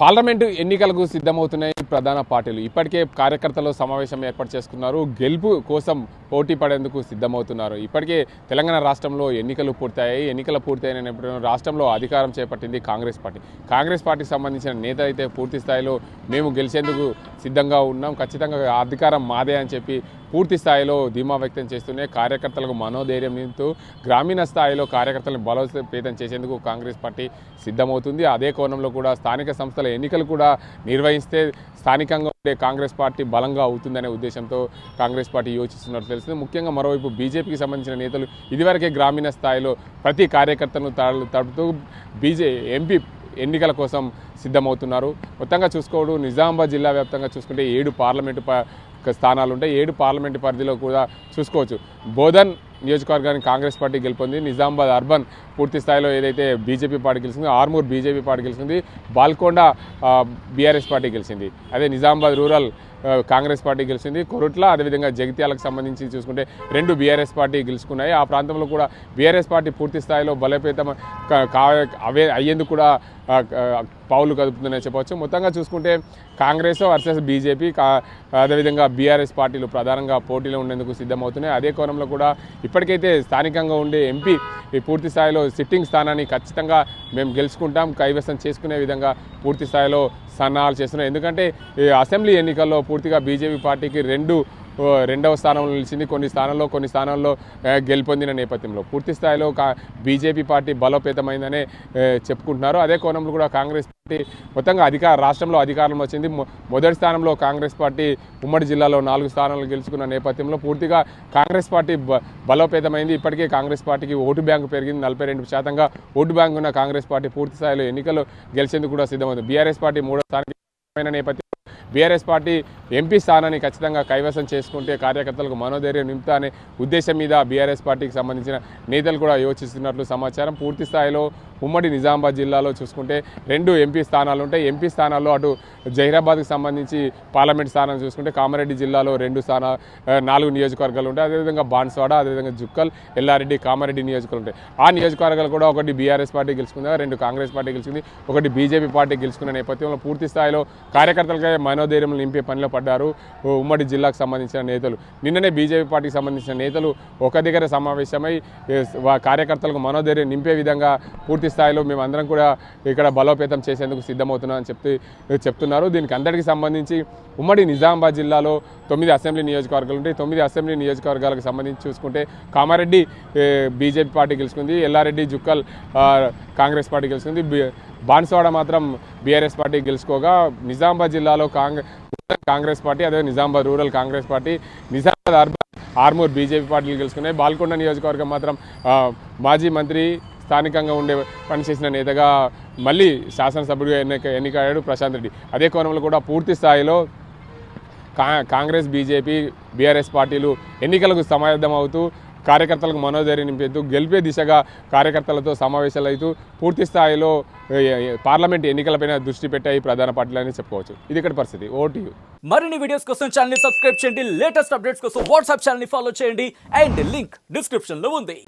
Parliament ఎన్నికలకు సిద్ధమవుతున్నాయి ప్రధాన పార్టీలు. ఇప్పటికే కార్యకర్తలు సమావేశం ఏర్పాటు చేసుకున్నారు. గెలుపు కోసం పోటీ పడేందుకు సిద్ధమవుతున్నారు. ఇప్పటికే తెలంగాణ రాష్ట్రంలో ఎన్నికలు పూర్తయ్యాయి. ఎన్నికలు పూర్తయిన నేపథ్యంలో రాష్ట్రంలో అధికారం చేపట్టింది కాంగ్రెస్ పార్టీ. కాంగ్రెస్ పార్టీకి సంబంధించిన నేత అయితే పూర్తి స్థాయిలో మేము గెలిచేందుకు సిద్ధంగా ఉన్నాం, ఖచ్చితంగా అధికారం మాదే అని చెప్పి పూర్తి స్థాయిలో ధీమా వ్యక్తం చేస్తూనే కార్యకర్తలకు మనోధైర్యం నింపుతూ గ్రామీణ స్థాయిలో కార్యకర్తలను బలోపేతం చేసేందుకు కాంగ్రెస్ పార్టీ సిద్ధమవుతుంది. అదే కోణంలో కూడా స్థానిక సంస్థల ఎన్నికలు కూడా నిర్వహిస్తే స్థానికంగా ఉండే కాంగ్రెస్ పార్టీ బలంగా అవుతుందనే ఉద్దేశంతో కాంగ్రెస్ పార్టీ యోచిస్తున్నట్టు తెలుస్తుంది. ముఖ్యంగా మరోవైపు బీజేపీకి సంబంధించిన నేతలు ఇదివరకే గ్రామీణ స్థాయిలో ప్రతి కార్యకర్తను తడుపుతూ ఎంపీ ఎన్నికల కోసం సిద్ధమవుతున్నారు. మొత్తంగా చూసుకోవడం నిజామాబాద్ జిల్లా వ్యాప్తంగా చూసుకుంటే 7 పార్లమెంటు స్థానాలు ఉంటాయి. 7 పార్లమెంటు పరిధిలో కూడా చూసుకోవచ్చు. బోధన్ నియోజకవర్గానికి కాంగ్రెస్ పార్టీ గెలుపొంది. నిజామాబాద్ అర్బన్ పూర్తి స్థాయిలో ఏదైతే బీజేపీ పార్టీ గెలిచింది, ఆర్మూర్ బీజేపీ పార్టీ గెలిచింది, బాల్కొండ బీఆర్ఎస్ పార్టీ గెలిచింది. అదే నిజామాబాద్ రూరల్ కాంగ్రెస్ పార్టీ గెలిచింది. కొరుట్ల అదేవిధంగా జగిత్యాలకు సంబంధించి చూసుకుంటే 2 బీఆర్ఎస్ పార్టీ గెలుచుకున్నాయి. ఆ ప్రాంతంలో కూడా బీఆర్ఎస్ పార్టీ పూర్తి స్థాయిలో బలోపేతం అయ్యేందుకు కూడా పావులు కదుపుతుందని చెప్పవచ్చు. మొత్తంగా చూసుకుంటే కాంగ్రెస్ వర్సెస్ బీజేపీ అదేవిధంగా బీఆర్ఎస్ పార్టీలు ప్రధానంగా పోటీలో ఉండేందుకు సిద్ధమవుతున్నాయి. అదే కోణంలో కూడా ఇప్పటికైతే స్థానికంగా ఉండే ఎంపీ పూర్తి స్థాయిలో సిట్టింగ్ స్థానాన్ని ఖచ్చితంగా మేము గెలుచుకుంటాం, కైవసం చేసుకునే విధంగా పూర్తి స్థాయిలో సన్నాహాలు చేస్తున్నాయి. ఎందుకంటే అసెంబ్లీ ఎన్నికల్లో పూర్తిగా బీజేపీ పార్టీకి రెండవ స్థానంలో నిలిచింది. కొన్ని స్థానాల్లో గెలుపొందిన నేపథ్యంలో పూర్తి స్థాయిలో బీజేపీ పార్టీ బలోపేతమైందనే చెప్పుకుంటున్నారు. అదే కోణంలో కూడా కాంగ్రెస్ పార్టీ మొత్తంగా రాష్ట్రంలో అధికారం వచ్చింది. మొదటి స్థానంలో కాంగ్రెస్ పార్టీ ఉమ్మడి జిల్లాలో 4 స్థానాలు గెలుచుకున్న నేపథ్యంలో పూర్తిగా కాంగ్రెస్ పార్టీ బలోపేతమైంది. ఇప్పటికే కాంగ్రెస్ పార్టీకి ఓటు బ్యాంకు పెరిగింది. 42% ఓటు బ్యాంకు ఉన్న కాంగ్రెస్ పార్టీ పూర్తి స్థాయిలో ఎన్నికలు గెలిచేందుకు కూడా సిద్ధమైంది. బీఆర్ఎస్ పార్టీ 3వ స్థానానికి నేపథ్యం బీఆర్ఎస్ పార్టీ ఎంపీ స్థానాన్ని ఖచ్చితంగా కైవసం చేసుకుంటే కార్యకర్తలకు మనోధైర్యం నింపుతా అనే ఉద్దేశం మీద బీఆర్ఎస్ పార్టీకి సంబంధించిన నేతలు కూడా యోచిస్తున్నట్లు సమాచారం. పూర్తి స్థాయిలో ఉమ్మడి నిజామాబాద్ జిల్లాలో చూసుకుంటే 2 ఎంపీ స్థానాలు ఉంటాయి. ఎంపీ స్థానాల్లో అటు జహీరాబాద్కి సంబంధించి పార్లమెంట్ స్థానం చూసుకుంటే కామారెడ్డి జిల్లాలో 4 నియోజకవర్గాలు ఉంటాయి. అదేవిధంగా బాన్స్వాడ, అదేవిధంగా జుక్కల్, ఎల్లారెడ్డి, కామారెడ్డి నియోజకవర్గాలు ఉంటాయి. ఆ నియోజకవర్గాలు కూడా ఒకటి బీఆర్ఎస్ పార్టీ గెలుచుకుంది, 2 కాంగ్రెస్ పార్టీ గెలిచింది, ఒకటి బీజేపీ పార్టీ గెలుచుకున్న నేపథ్యంలో పూర్తి స్థాయిలో కార్యకర్తలకే మనోధైర్యం నింపే పనిలో పడ్డారు ఉమ్మడి జిల్లాకు సంబంధించిన నేతలు. నిన్ననే బీజేపీ పార్టీకి సంబంధించిన నేతలు ఒక దగ్గర సమావేశమై కార్యకర్తలకు మనోధైర్యం నింపే విధంగా పూర్తి స్థాయిలో మేమందరం కూడా ఇక్కడ బలోపేతం చేసేందుకు సిద్ధమవుతున్నాం అని చెప్తున్నారు. దీనికి అందరికీ సంబంధించి ఉమ్మడి నిజామాబాద్ జిల్లాలో 9 అసెంబ్లీ నియోజకవర్గాలు ఉంటాయి. 9 అసెంబ్లీ నియోజకవర్గాలకు సంబంధించి చూసుకుంటే కామారెడ్డి బీజేపీ పార్టీ గెలుచుకుంది, ఎల్లారెడ్డి, జుక్కల్ కాంగ్రెస్ పార్టీ గెలుచుకుంది, బాన్స్వాడ మాత్రం బీఆర్ఎస్ పార్టీ గెలుచుకోగా నిజామాబాద్ జిల్లాలో కాంగ్రెస్ పార్టీ, అదే Nizamabad rural Congress party, Nizamabad urban Armoor BJP పార్టీలు గెలుచుకున్నాయి. బాల్కొండ నియోజకవర్గం మాత్రం మాజీ మంత్రి స్థానికంగా పనిచేసిన నేతగా మళ్ళీ శాసనసభ్యుడిగా ఎన్నికయ్యాడు ప్రశాంత్ రెడ్డి. అదే కోణంలో కూడా పూర్తి స్థాయిలో కాంగ్రెస్, బీజేపీ, బీఆర్ఎస్ పార్టీలు ఎన్నికలకు సమాయత్తమవుతూ కార్యకర్తలకు మనోధైర్యం నింపేందుకు గెలిపే దిశగా కార్యకర్తలతో సమావేశాలు అవుతూ పూర్తి స్థాయిలో పార్లమెంట్ ఎన్నికలపైన దృష్టి పెట్టాయి ప్రధాన పార్టీలని చెప్పుకోవచ్చు. ఇది ఇక్కడ పరిస్థితి. ఓటు మరిన్ని వీడియోస్ కోసం ఛానల్ ని సబ్స్క్రైబ్ చేయండి. లేటెస్ట్ అప్డేట్స్ కోసం వాట్సాప్ ఛానల్ ని ఫాలో చేయండి. అండ్ లింక్ డిస్క్రిప్షన్ లో ఉంది.